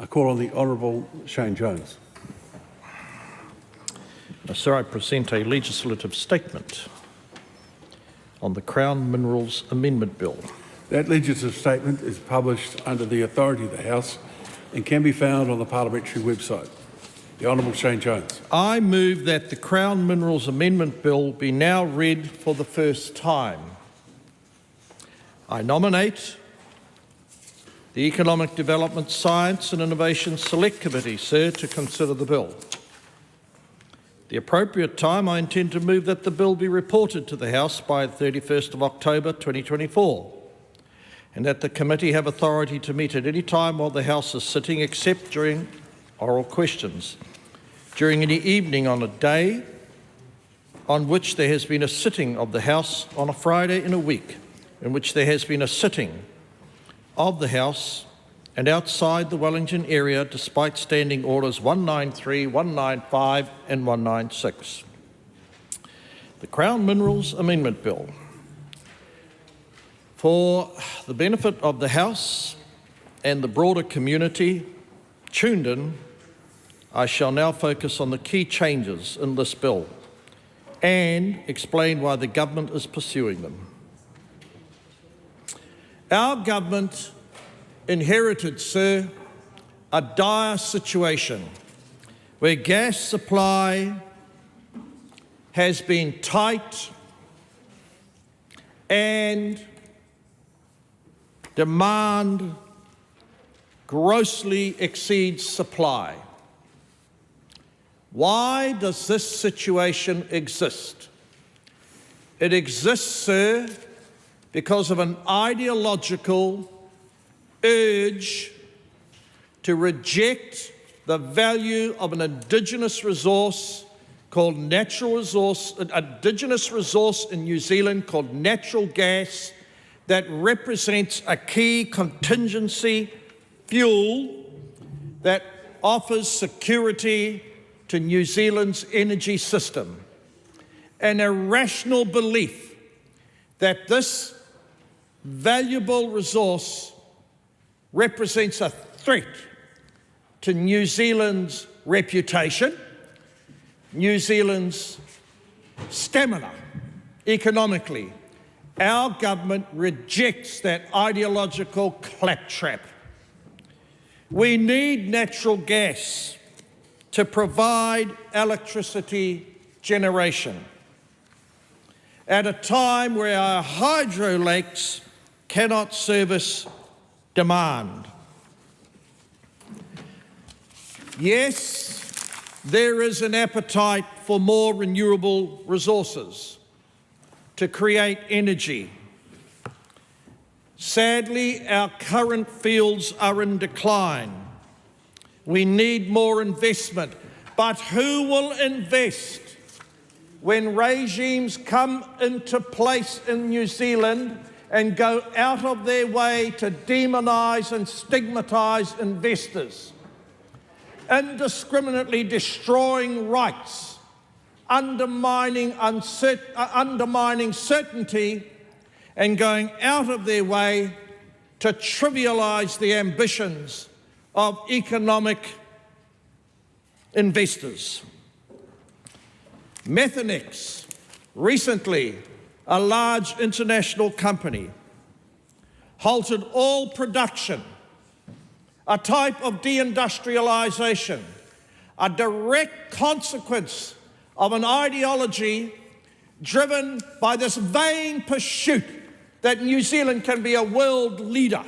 I call on the Honourable Shane Jones. Sir, I present a legislative statement on the Crown Minerals Amendment Bill. That legislative statement is published under the authority of the House and can be found on the parliamentary website. The Honourable Shane Jones. I move that the Crown Minerals Amendment Bill be now read for the first time. I nominate the Economic Development, Science and Innovation Select Committee, sir, to consider the bill. The appropriate time, I intend to move that the bill be reported to the House by 31st of October 2024, and that the committee have authority to meet at any time while the House is sitting, except during oral questions, during any evening on a day on which there has been a sitting of the House on a Friday in a week, in which there has been a sitting of the House, and outside the Wellington area, despite Standing Orders 193, 195 and 196. The Crown Minerals Amendment Bill. For the benefit of the House and the broader community tuned in, I shall now focus on the key changes in this bill and explain why the government is pursuing them. Our government inherited, sir, a dire situation where gas supply has been tight and demand grossly exceeds supply. Why does this situation exist? It exists, sir, because of an ideological urge to reject the value of an Indigenous resource called Indigenous resource in New Zealand called natural gas that represents a key contingency fuel that offers security to New Zealand's energy system. An irrational belief that this valuable resource represents a threat to New Zealand's reputation, New Zealand's stamina economically. Our government rejects that ideological claptrap. We need natural gas to provide electricity generation at a time where our hydro lakes cannot service demand. Yes, there is an appetite for more renewable resources to create energy. Sadly, our current fields are in decline. We need more investment. But who will invest when regimes come into place in New Zealand and go out of their way to demonise and stigmatise investors, indiscriminately destroying rights, undermining certainty, and going out of their way to trivialise the ambitions of economic investors. Methanex, recently a large international company, halted all production, a type of deindustrialisation, a direct consequence of an ideology driven by this vain pursuit that New Zealand can be a world leader,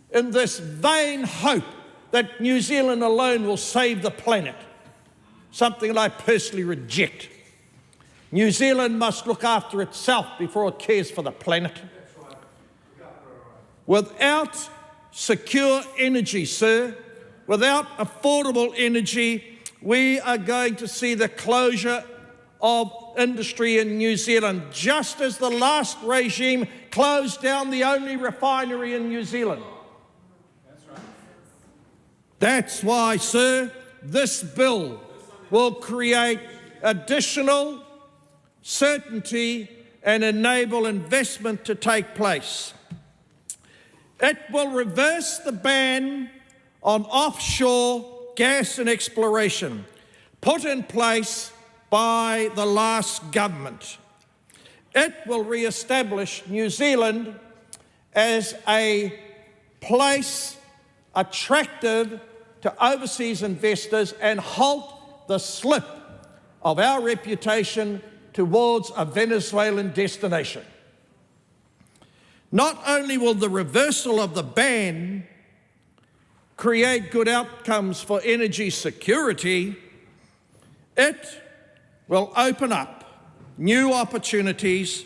in this vain hope that New Zealand alone will save the planet, something that I personally reject. New Zealand must look after itself before it cares for the planet. Without secure energy, sir, without affordable energy, we are going to see the closure of industry in New Zealand, just as the last regime closed down the only refinery in New Zealand. That's why, sir, this bill will create additional certainty and enable investment to take place. It will reverse the ban on offshore gas and exploration put in place by the last government. It will re-establish New Zealand as a place attractive to overseas investors and halt the slip of our reputation towards a Venezuelan destination. Not only will the reversal of the ban create good outcomes for energy security, it will open up new opportunities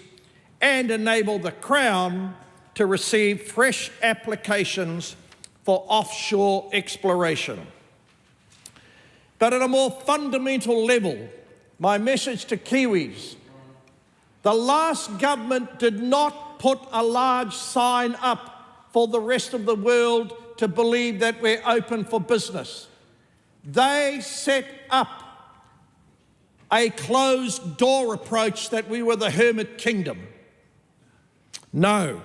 and enable the Crown to receive fresh applications for offshore exploration. But at a more fundamental level, my message to Kiwis: the last government did not put a large sign up for the rest of the world to believe that we're open for business. They set up a closed door approach that we were the hermit kingdom. No,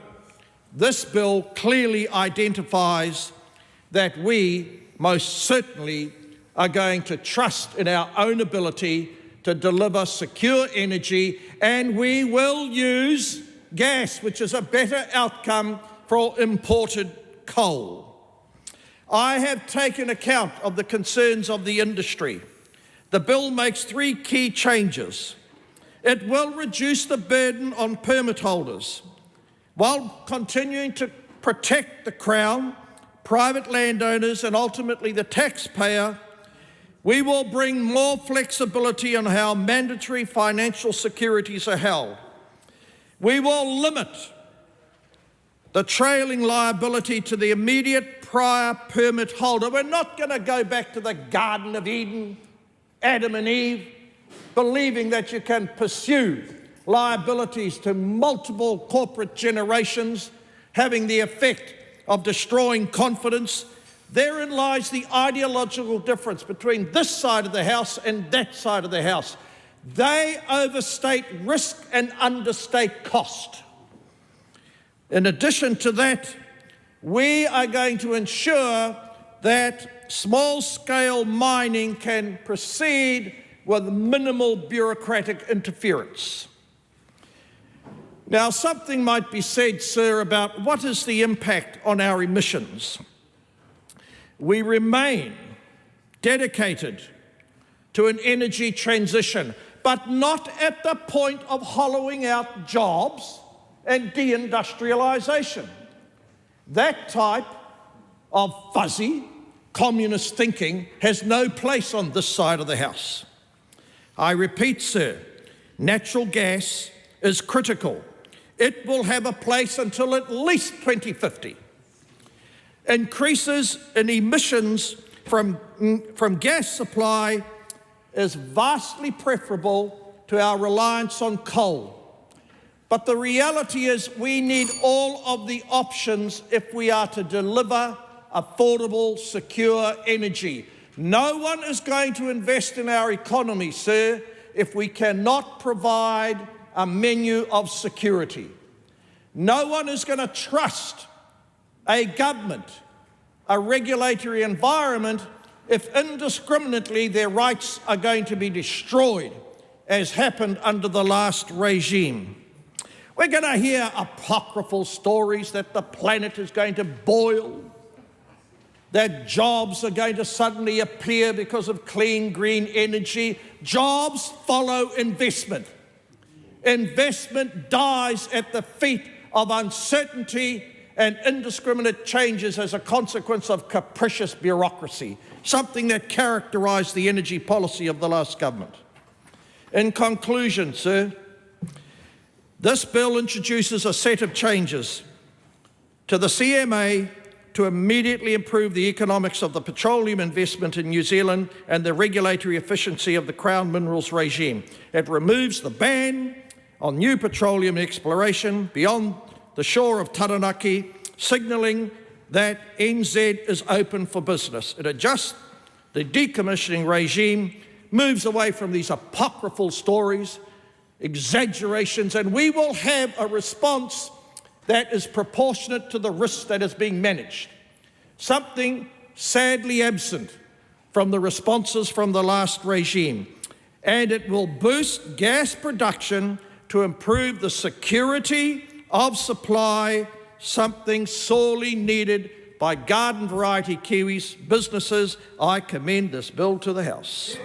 this bill clearly identifies that we most certainly are going to trust in our own ability to deliver secure energy, and we will use gas, which is a better outcome for imported coal. I have taken account of the concerns of the industry. The bill makes 3 key changes. It will reduce the burden on permit holders while continuing to protect the Crown, private landowners and ultimately the taxpayer. We will bring more flexibility on how mandatory financial securities are held. We will limit the trailing liability to the immediate prior permit holder. We're not going to go back to the Garden of Eden, Adam and Eve, believing that you can pursue liabilities to multiple corporate generations, having the effect of destroying confidence. Therein lies the ideological difference between this side of the House and that side of the House. They overstate risk and understate cost. In addition to that, we are going to ensure that small-scale mining can proceed with minimal bureaucratic interference. Now, something might be said, sir, about what is the impact on our emissions. We remain dedicated to an energy transition, but not at the point of hollowing out jobs and deindustrialisation. That type of fuzzy communist thinking has no place on this side of the House. I repeat, sir, natural gas is critical. It will have a place until at least 2050. Increases in emissions from gas supply is vastly preferable to our reliance on coal. But the reality is we need all of the options if we are to deliver affordable, secure energy. No one is going to invest in our economy, sir, if we cannot provide a menu of security. No one is going to trust a government, a regulatory environment, if indiscriminately their rights are going to be destroyed, as happened under the last regime. We're going to hear apocryphal stories that the planet is going to boil, that jobs are going to suddenly appear because of clean, green energy. Jobs follow investment. Investment dies at the feet of uncertainty and indiscriminate changes as a consequence of capricious bureaucracy, something that characterised the energy policy of the last government. In conclusion, sir, this bill introduces a set of changes to the CMA to immediately improve the economics of the petroleum investment in New Zealand and the regulatory efficiency of the Crown Minerals regime. It removes the ban on new petroleum exploration beyond the shore of Taranaki, signalling that NZ is open for business. It adjusts the decommissioning regime, moves away from these apocryphal stories, exaggerations, and we will have a response that is proportionate to the risk that is being managed. Something sadly absent from the responses from the last regime, and it will boost gas production to improve the security of supply, something sorely needed by garden variety kiwis businesses. I commend this bill to the House.